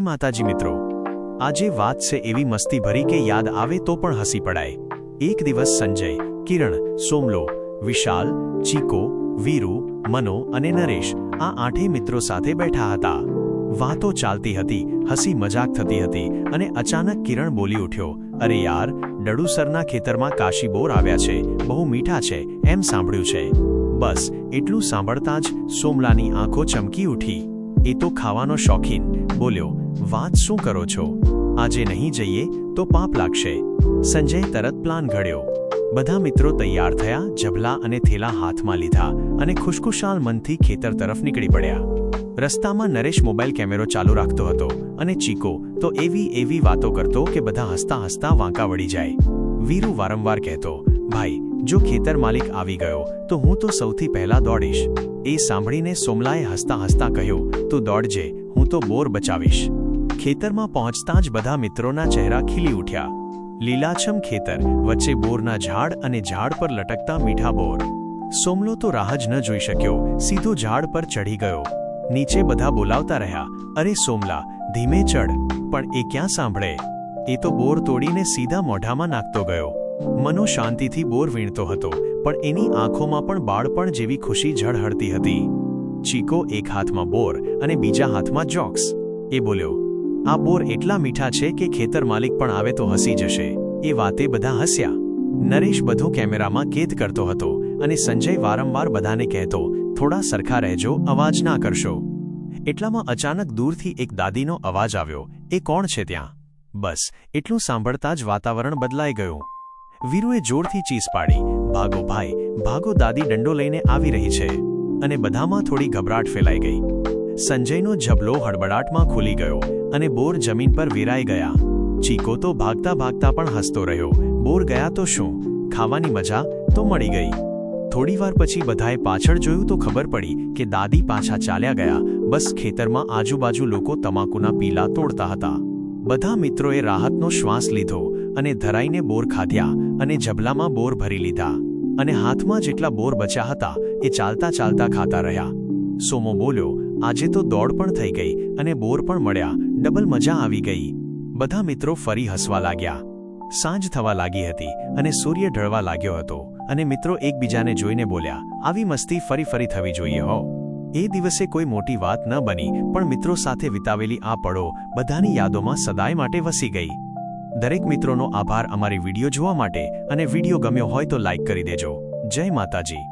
માતાજી મિત્રો, આજે વાત છે એવી મસ્તી ભરી કે યાદ આવે તો પણ હસી પડાય। એક દિવસ સંજય, કિરણ, સોમલો, વિશાલ, ચીકો, વીરુ, મનો અને નરેશ આ આઠે મિત્રો સાથે બેઠા હતા। વાતો ચાલતી હતી, હસી મજાક થતી હતી અને અચાનક કિરણ બોલી ઉઠ્યો, અરે યાર, ડડુસરના ખેતરમાં કાશી બોર આવ્યા છે, બહુ મીઠા છે એમ સાંભળ્યું છે। બસ એટલું સાંભળતા જ સોમલાની આંખો ચમકી ઉઠી। એ તો ખાવાનો શોખીન બોલ્યો, વાત શું કરો છો? આજે નહીં જઈએ તો પાપ લાગશે। સંજય તરત પ્લાન ઘડ્યો। બધા મિત્રો તૈયાર થયા, જબલા અને થેલા હાથમાં લીધા અને ખુશખુશાલ મનથી ખેતર તરફ નીકળી પડ્યા। રસ્તામાં નરેશ મોબાઈલ કેમેરો ચાલુ રાખતો હતો અને ચીકો તો એવી વાતો કરતો કે બધા હસતા હસતા વાંકા વળી જાય। વીરુ વારંવાર કહેતો, ભાઈ, જો ખેતર માલિક આવી ગયો તો હું તો સૌથી પહેલા દોડીશ। એ સાંભળીને સોમલાએ હસતા હસતા કહ્યું, તું દોડજે, હું તો બોર બચાવીશ। ખેતરમાં પહોંચતા જ બધા મિત્રોના ચહેરા ખીલી ઉઠ્યા। લીલાછમ ખેતર, વચ્ચે બોરના ઝાડ અને ઝાડ પર લટકતા મીઠા બોર। સોમલો તો રાહ જ ન જોઈ શક્યો, સીધો ઝાડ પર ચઢી ગયો। નીચે બધા બોલાવતા રહ્યા, અરે સોમલા, ધીમે ચઢ, પણ એ ક્યાં સાંભળે? એ તો બોર તોડીને સીધા મોઢામાં નાખતો ગયો। મનો શાંતિથી બોર વીણતો હતો, પણ એની આંખોમાં પણ બાળપણ જેવી ખુશી ઝળહળતી હતી। ચીકો એક હાથમાં બોર અને બીજા હાથમાં જોક્સ। એ બોલ્યો, આ બોર એટલા મીઠા છે કે ખેતર માલિક પણ આવે તો હસી જશે। એ વાતે બધા હસ્યા। નરેશ બધું કેમેરામાં કેદ કરતો હતો અને સંજય વારંવાર બધાને કહેતો, થોડા સરખા રહેજો, અવાજ ના કરશો। એટલામાં અચાનક દૂરથી એક દાદીનો અવાજ આવ્યો, એ કોણ છે ત્યાં? બસ એટલું સાંભળતા જ વાતાવરણ બદલાઈ ગયું। વીરુએ જોરથી ચીસ પાડી, ભાગો ભાઈ, ભાગો, દાદી ડંડો લઈને આવી રહી છે। અને બધામાં થોડી ગભરાટ ફેલાઈ ગઈ। સંજયનો જબલો હડબડાટમાં ખુલી ગયો અને બોર જમીન પર વેરાઈ ગયા। ચીકો તો ભાગતા ભાગતા પણ હસતો રહ્યો, બોર ગયા તો શું, ખાવાની મજા તો મળી ગઈ। થોડીવાર પછી બધાએ પાછળ જોયું તો ખબર પડી કે દાદી પાછા ચાલ્યા ગયા। બસ ખેતરમાં આજુબાજુ લોકો તમાકુના પીલા તોડતા હતા। બધા મિત્રોએ રાહતનો શ્વાસ લીધો અને ધરાઈને બોર ખાધ્યા અને જબલામાં બોર ભરી લીધા અને હાથમાં જેટલા બોર બચ્યા હતા એ ચાલતા ચાલતા ખાતા રહ્યા। સોમો બોલ્યો, આજે તો દોડ પણ થઈ ગઈ અને બોર પણ મળ્યા, ડબલ મજા આવી ગઈ। બધા મિત્રો ફરી હસવા લાગ્યા। સાંજ થવા લાગી હતી અને સૂર્ય ઢળવા લાગ્યો હતો અને મિત્રો એકબીજાને જોઈને બોલ્યા, આવી મસ્તી ફરી થવી જોઈએ હો। એ દિવસે કોઈ મોટી વાત ન બની, પણ મિત્રો સાથે વિતાવેલી આ પળો બધાની યાદોમાં સદાય માટે વસી ગઈ। દરેક મિત્રોનો આભાર અમારી વિડીયો જોવા માટે, અને વિડીયો ગમ્યો હોય તો લાઈક કરી દેજો। જય માતાજી।